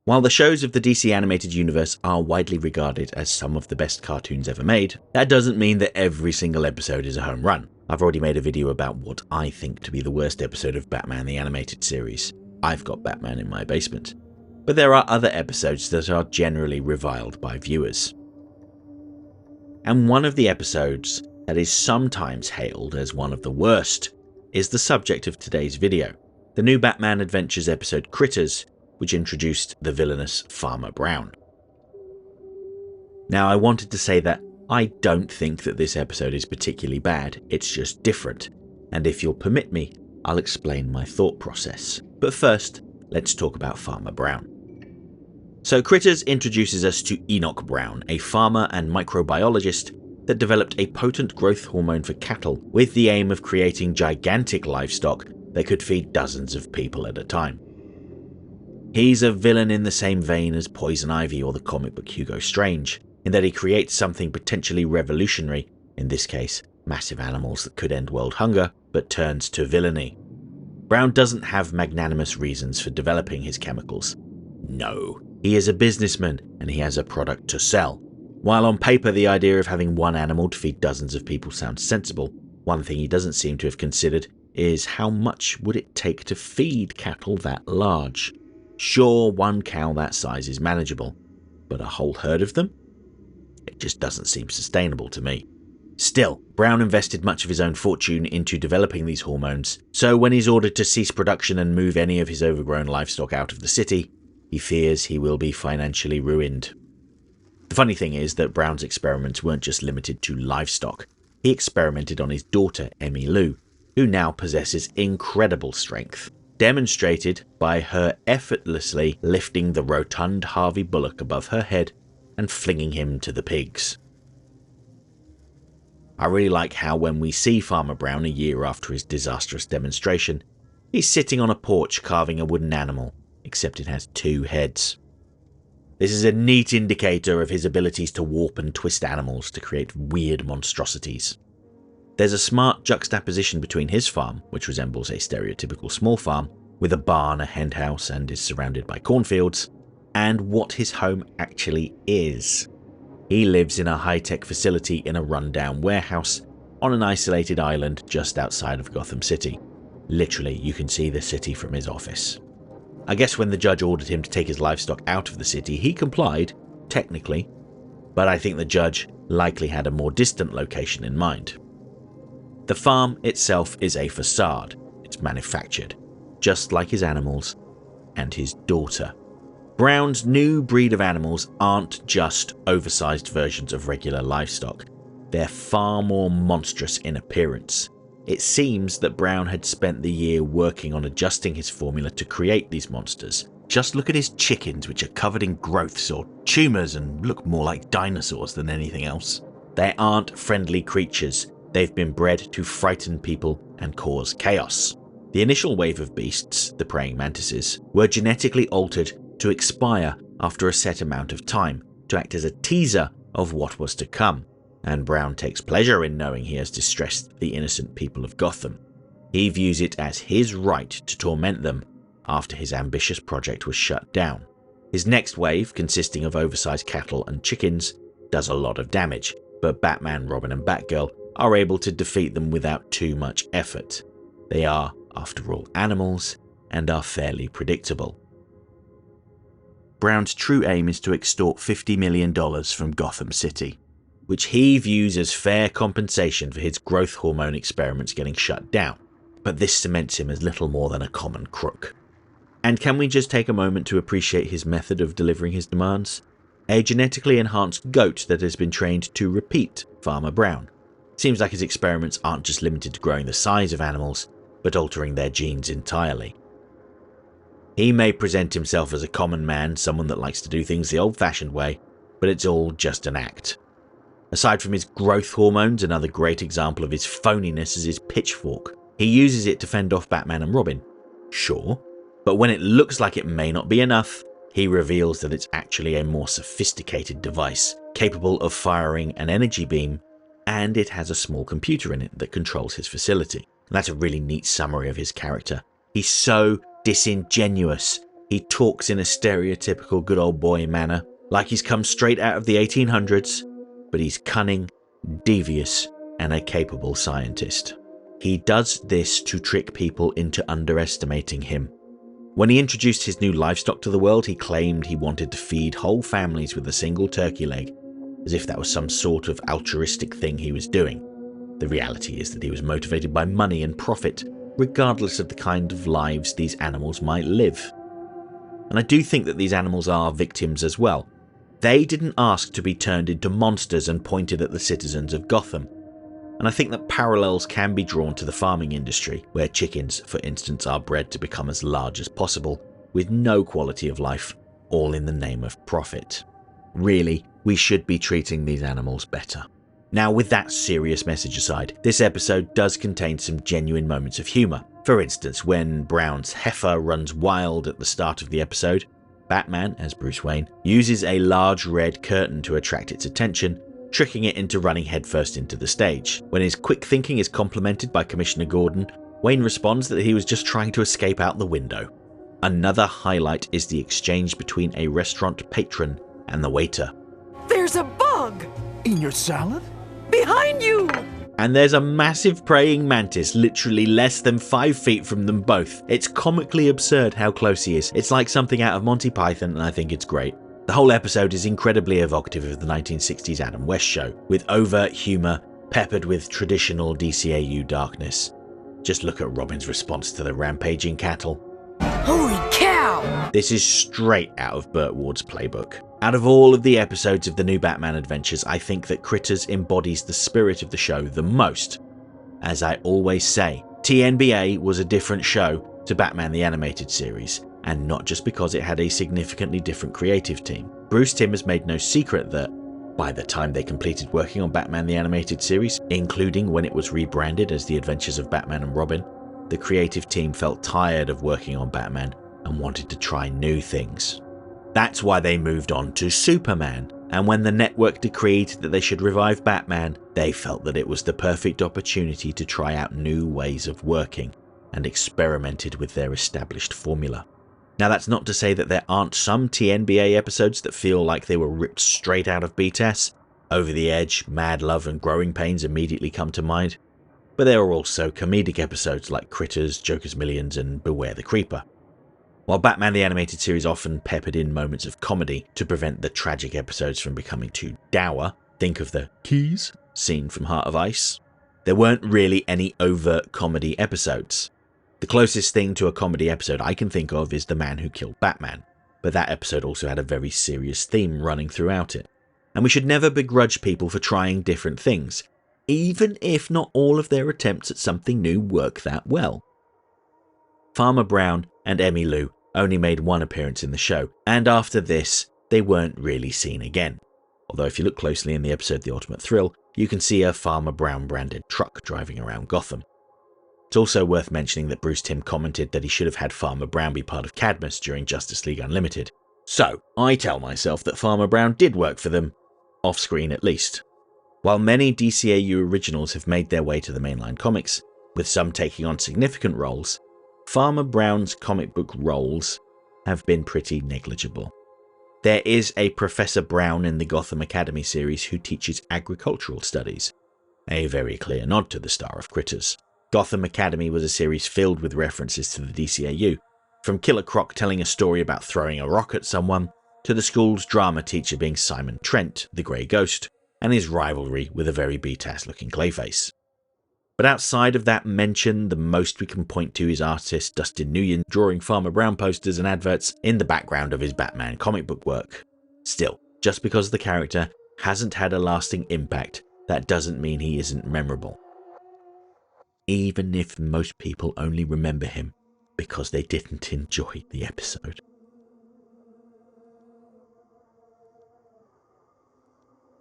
While the shows of the DC animated universe are widely regarded as some of the best cartoons ever made, that doesn't mean that every single episode is a home run. I've already made a video about what I think to be the worst episode of Batman the Animated Series. I've got Batman in my basement. But there are other episodes that are generally reviled by viewers. And one of the episodes that is sometimes hailed as one of the worst is the subject of today's video, the new Batman Adventures episode Critters, which introduced the villainous Farmer Brown. Now, I wanted to say that I don't think that this episode is particularly bad, it's just different, and if you'll permit me, I'll explain my thought process. But first, let's talk about Farmer Brown. So Critters introduces us to Enoch Brown, a farmer and microbiologist that developed a potent growth hormone for cattle with the aim of creating gigantic livestock that could feed dozens of people at a time. He's a villain in the same vein as Poison Ivy or the comic book Hugo Strange, in that he creates something potentially revolutionary, in this case, massive animals that could end world hunger, but turns to villainy. Brown doesn't have magnanimous reasons for developing his chemicals. No, he is a businessman and he has a product to sell. While on paper the idea of having one animal to feed dozens of people sounds sensible, one thing he doesn't seem to have considered is how much would it take to feed cattle that large. Sure, one cow that size is manageable, but a whole herd of them? It just doesn't seem sustainable to me. Still, Brown invested much of his own fortune into developing these hormones, so when he's ordered to cease production and move any of his overgrown livestock out of the city, he fears he will be financially ruined. The funny thing is that Brown's experiments weren't just limited to livestock. He experimented on his daughter, Emmy Lou, who now possesses incredible strength, demonstrated by her effortlessly lifting the rotund Harvey Bullock above her head and flinging him to the pigs. I really like how when we see Farmer Brown a year after his disastrous demonstration, he's sitting on a porch carving a wooden animal, except it has 2 heads. This is a neat indicator of his abilities to warp and twist animals to create weird monstrosities. There's a smart juxtaposition between his farm, which resembles a stereotypical small farm, with a barn, a henhouse, and is surrounded by cornfields, and what his home actually is. He lives in a high-tech facility in a run-down warehouse on an isolated island just outside of Gotham City. Literally, you can see the city from his office. I guess when the judge ordered him to take his livestock out of the city, he complied, technically, but I think the judge likely had a more distant location in mind. The farm itself is a facade. It's manufactured, just like his animals and his daughter. Brown's new breed of animals aren't just oversized versions of regular livestock. They're far more monstrous in appearance. It seems that Brown had spent the year working on adjusting his formula to create these monsters. Just look at his chickens, which are covered in growths or tumours and look more like dinosaurs than anything else. They aren't friendly creatures. They've been bred to frighten people and cause chaos. The initial wave of beasts, the praying mantises, were genetically altered to expire after a set amount of time, to act as a teaser of what was to come, and Brown takes pleasure in knowing he has distressed the innocent people of Gotham. He views it as his right to torment them after his ambitious project was shut down. His next wave, consisting of oversized cattle and chickens, does a lot of damage, but Batman, Robin and Batgirl are able to defeat them without too much effort. They are, after all, animals and are fairly predictable. Brown's true aim is to extort $50 million from Gotham City, which he views as fair compensation for his growth hormone experiments getting shut down, but this cements him as little more than a common crook. And can we just take a moment to appreciate his method of delivering his demands? A genetically enhanced goat that has been trained to repeat Farmer Brown. Seems like his experiments aren't just limited to growing the size of animals, but altering their genes entirely. He may present himself as a common man, someone that likes to do things the old-fashioned way, but it's all just an act. Aside from his growth hormones, another great example of his phoniness is his pitchfork. He uses it to fend off Batman and Robin. Sure, but when it looks like it may not be enough, he reveals that it's actually a more sophisticated device, capable of firing an energy beam, and it has a small computer in it that controls his facility. And that's a really neat summary of his character. He's so disingenuous, He talks in a stereotypical good old boy manner, like he's come straight out of the 1800s, but he's cunning, devious, and a capable scientist. He does this to trick people into underestimating him. When he introduced his new livestock to the world, he claimed he wanted to feed whole families with a single turkey leg, as if that was some sort of altruistic thing he was doing. The reality is that he was motivated by money and profit, regardless of the kind of lives these animals might live. And I do think that these animals are victims as well. They didn't ask to be turned into monsters and pointed at the citizens of Gotham. And I think that parallels can be drawn to the farming industry, where chickens, for instance, are bred to become as large as possible, with no quality of life, all in the name of profit. Really, we should be treating these animals better. Now, with that serious message aside, this episode does contain some genuine moments of humour. For instance, when Brown's heifer runs wild at the start of the episode, Batman, as Bruce Wayne, uses a large red curtain to attract its attention, tricking it into running headfirst into the stage. When his quick thinking is complimented by Commissioner Gordon, Wayne responds that he was just trying to escape out the window. Another highlight is the exchange between a restaurant patron and the waiter. There's a bug! In your salad? Behind you! And there's a massive praying mantis literally less than 5 feet from them both. It's comically absurd how close he is. It's like something out of Monty Python, and I think it's great. The whole episode is incredibly evocative of the 1960s Adam West show, with overt humour peppered with traditional DCAU darkness. Just look at Robin's response to the rampaging cattle. Holy cow! This is straight out of Burt Ward's playbook. Out of all of the episodes of the new Batman adventures, I think that Critters embodies the spirit of the show the most. As I always say, TNBA was a different show to Batman the Animated Series, and not just because it had a significantly different creative team. Bruce Timm has made no secret that, by the time they completed working on Batman the Animated Series, including when it was rebranded as The Adventures of Batman and Robin, the creative team felt tired of working on Batman and wanted to try new things. That's why they moved on to Superman, and when the network decreed that they should revive Batman, they felt that it was the perfect opportunity to try out new ways of working, and experimented with their established formula. Now, that's not to say that there aren't some TNBA episodes that feel like they were ripped straight out of BTAS. Over the Edge, Mad Love and Growing Pains immediately come to mind, but there are also comedic episodes like Critters, Joker's Millions and Beware the Creeper. While Batman the Animated Series often peppered in moments of comedy to prevent the tragic episodes from becoming too dour, think of the keys scene from Heart of Ice, there weren't really any overt comedy episodes. The closest thing to a comedy episode I can think of is The Man Who Killed Batman, but that episode also had a very serious theme running throughout it. And we should never begrudge people for trying different things, even if not all of their attempts at something new work that well. Farmer Brown and Emmy Lou only made one appearance in the show, and after this, they weren't really seen again. Although if you look closely in the episode The Ultimate Thrill, you can see a Farmer Brown branded truck driving around Gotham. It's also worth mentioning that Bruce Timm commented that he should have had Farmer Brown be part of Cadmus during Justice League Unlimited. So, I tell myself that Farmer Brown did work for them, off-screen at least. While many DCAU originals have made their way to the mainline comics, with some taking on significant roles, Farmer Brown's comic book roles have been pretty negligible. There is a Professor Brown in the Gotham Academy series who teaches agricultural studies, a very clear nod to the star of Critters. Gotham Academy was a series filled with references to the DCAU, from Killer Croc telling a story about throwing a rock at someone, to the school's drama teacher being Simon Trent, the Grey Ghost, and his rivalry with a very B-tass-looking Clayface. But outside of that mention, the most we can point to is artist Dustin Nguyen drawing Farmer Brown posters and adverts in the background of his Batman comic book work. Still, just because the character hasn't had a lasting impact, that doesn't mean he isn't memorable. Even if most people only remember him because they didn't enjoy the episode.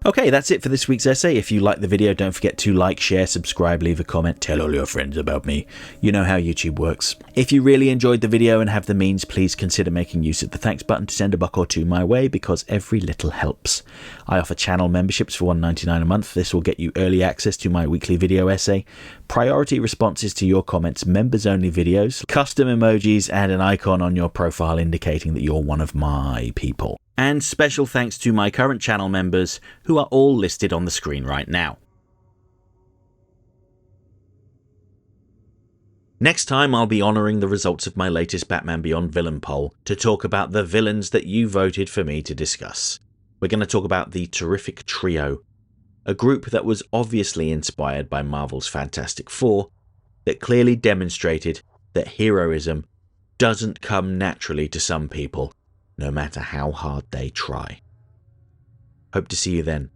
Okay, that's it for this week's essay. If you liked the video, don't forget to like, share, subscribe, leave a comment, tell all your friends about me. You know how YouTube works. If you really enjoyed the video and have the means, please consider making use of the thanks button to send a buck or two my way, because every little helps. I offer channel memberships for $1.99 a month. This will get you early access to my weekly video essay, priority responses to your comments, members-only videos, custom emojis, and an icon on your profile indicating that you're one of my people. And special thanks to my current channel members, who are all listed on the screen right now. Next time I'll be honouring the results of my latest Batman Beyond villain poll to talk about the villains that you voted for me to discuss. We're going to talk about the Terrific Trio, a group that was obviously inspired by Marvel's Fantastic Four, that clearly demonstrated that heroism doesn't come naturally to some people, no matter how hard they try. Hope to see you then.